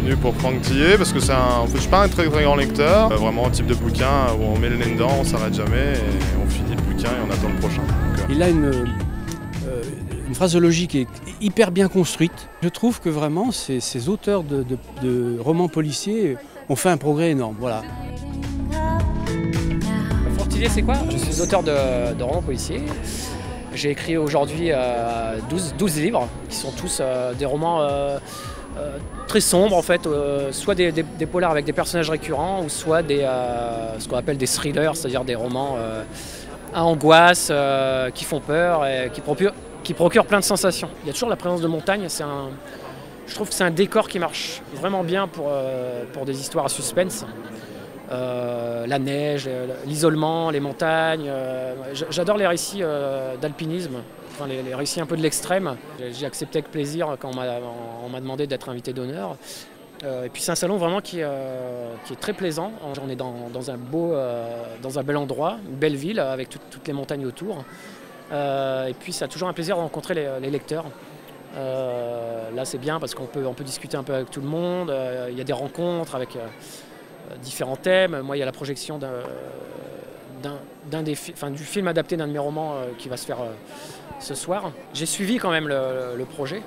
venu pour Franck Tillet parce que je suis pas un très grand lecteur. Vraiment un type de bouquin où on met le nez dedans, on s'arrête jamais et on finit le bouquin et on attend le prochain. Il a une phraseologie qui est hyper bien construite. Je trouve que vraiment ces auteurs de romans policiers ont fait un progrès énorme. Voilà. Franck Tillet, c'est quoi? Je suis auteur de romans policiers. J'ai écrit aujourd'hui 12 livres qui sont tous des romans très sombres en fait, soit des polars avec des personnages récurrents ou soit ce qu'on appelle des thrillers, c'est-à-dire des romans à angoisse, qui font peur et qui procurent plein de sensations. Il y a toujours la présence de montagne, je trouve que c'est un décor qui marche vraiment bien pour des histoires à suspense. La neige, l'isolement, les montagnes. J'adore les récits d'alpinisme, enfin, les récits un peu de l'extrême. J'ai accepté avec plaisir quand on m'a demandé d'être invité d'honneur. Et puis c'est un salon vraiment qui est très plaisant. On est dans un bel endroit, une belle ville avec toutes les montagnes autour. Et puis c'est toujours un plaisir de rencontrer les lecteurs. Là c'est bien parce qu'on peut discuter un peu avec tout le monde. Il y a des rencontres avec différents thèmes. Moi, il y a la projection du film adapté d'un de mes romans qui va se faire ce soir. J'ai suivi quand même le projet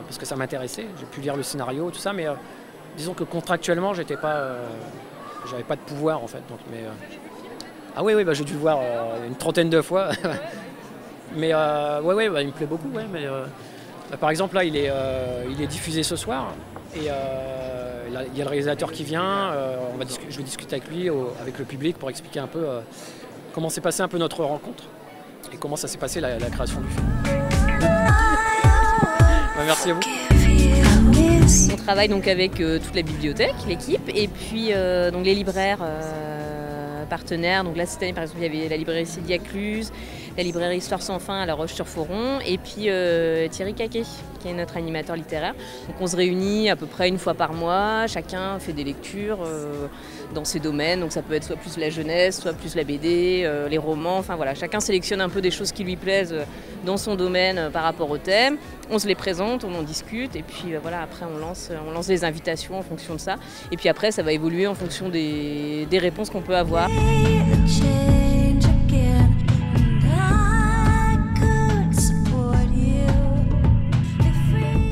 parce que ça m'intéressait. J'ai pu lire le scénario, tout ça, mais disons que contractuellement, j'avais pas de pouvoir en fait. Donc, ah oui, j'ai dû le voir une trentaine de fois. Mais il me plaît beaucoup. Ouais, mais par exemple, là, il est diffusé ce soir et il y a le réalisateur qui vient, je vais discuter avec lui, avec le public pour expliquer un peu comment s'est passée un peu notre rencontre et comment ça s'est passé la création du film. Merci à vous. On travaille donc avec toute la bibliothèque, l'équipe, et puis donc les libraires partenaires. Donc là cette année par exemple il y avait la librairie Sidi-Cluse, la librairie Histoire sans fin à La Roche-sur-Foron et puis Thierry Caquet qui est notre animateur littéraire. Donc on se réunit à peu près une fois par mois, chacun fait des lectures dans ses domaines, donc ça peut être soit plus la jeunesse, soit plus la BD, les romans, enfin voilà, chacun sélectionne un peu des choses qui lui plaisent dans son domaine par rapport au thème. On se les présente, on en discute et puis voilà, après on lance les invitations en fonction de ça. Et puis après ça va évoluer en fonction des réponses qu'on peut avoir. Une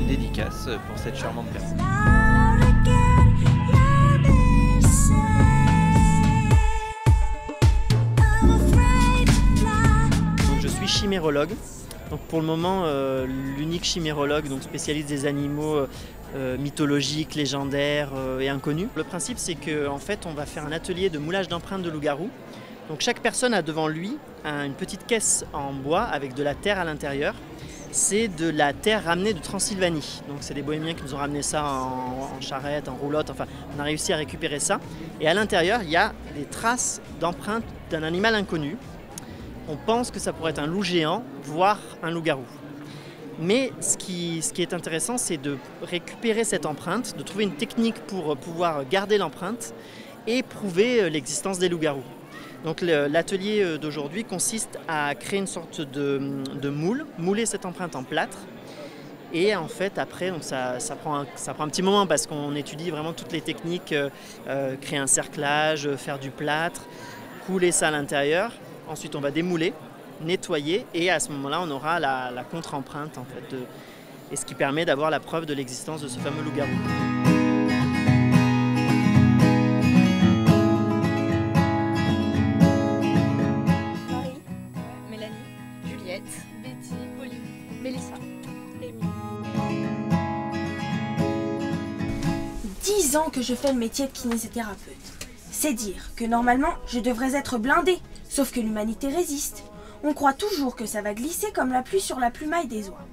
dédicace pour cette charmante personne. Donc, je suis chimérologue. Donc pour le moment, l'unique chimérologue, donc spécialiste des animaux mythologiques, légendaires et inconnus. Le principe, c'est qu'en fait, on va faire un atelier de moulage d'empreintes de loup-garou. Donc chaque personne a devant lui une petite caisse en bois avec de la terre à l'intérieur. C'est de la terre ramenée de Transylvanie. Donc c'est des bohémiens qui nous ont ramené ça en charrette, en roulotte. Enfin, on a réussi à récupérer ça. Et à l'intérieur, il y a des traces d'empreintes d'un animal inconnu. On pense que ça pourrait être un loup géant, voire un loup-garou. Mais ce qui est intéressant, c'est de récupérer cette empreinte, de trouver une technique pour pouvoir garder l'empreinte et prouver l'existence des loups-garous. Donc l'atelier d'aujourd'hui consiste à créer une sorte de moule, mouler cette empreinte en plâtre. Et en fait, après, donc ça prend un petit moment parce qu'on étudie vraiment toutes les techniques, créer un cerclage, faire du plâtre, couler ça à l'intérieur. Ensuite, on va démouler, nettoyer et à ce moment-là, on aura la contre-empreinte en fait, et ce qui permet d'avoir la preuve de l'existence de ce fameux loup-garou. Marie, Mélanie, Juliette, Betty, Pauline, Mélissa, Amy. 10 ans que je fais le métier de kinésithérapeute. C'est dire que normalement, je devrais être blindée. Sauf que l'humanité résiste. On croit toujours que ça va glisser comme la pluie sur la plumaille des oies.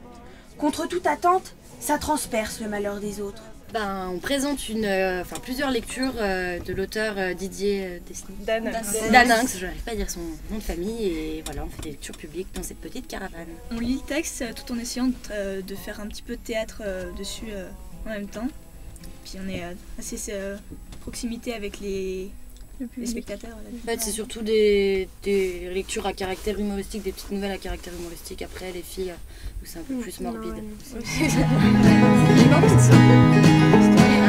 Contre toute attente, ça transperce le malheur des autres. On présente plusieurs lectures de l'auteur Didier Daninx. Je n'arrive pas à dire son nom de famille et voilà, on fait des lectures publiques dans cette petite caravane. On lit le texte tout en essayant de faire un petit peu de théâtre dessus en même temps. Puis on est assez proximité avec les spectateurs. En fait, c'est surtout des lectures à caractère humoristique, des petites nouvelles à caractère humoristique. Après, les filles, c'est un peu plus morbide.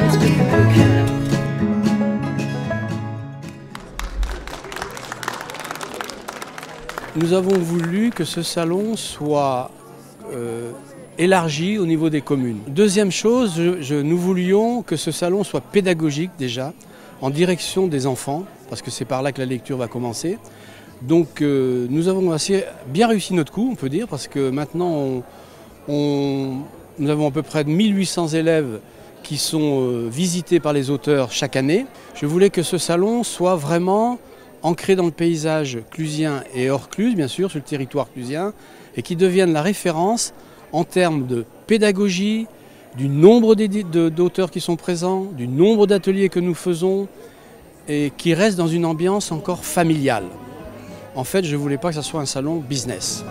reste plus aucune. Nous avons voulu que ce salon soit élargi au niveau des communes. Deuxième chose, nous voulions que ce salon soit pédagogique déjà, en direction des enfants, parce que c'est par là que la lecture va commencer. Donc nous avons assez bien réussi notre coup, on peut dire, parce que maintenant nous avons à peu près 1800 élèves qui sont visités par les auteurs chaque année. Je voulais que ce salon soit vraiment ancré dans le paysage clusien et hors Cluse, bien sûr, sur le territoire clusien, et qui devienne la référence en termes de pédagogie, du nombre d'auteurs qui sont présents, du nombre d'ateliers que nous faisons, et qui reste dans une ambiance encore familiale. En fait, je ne voulais pas que ce soit un salon business.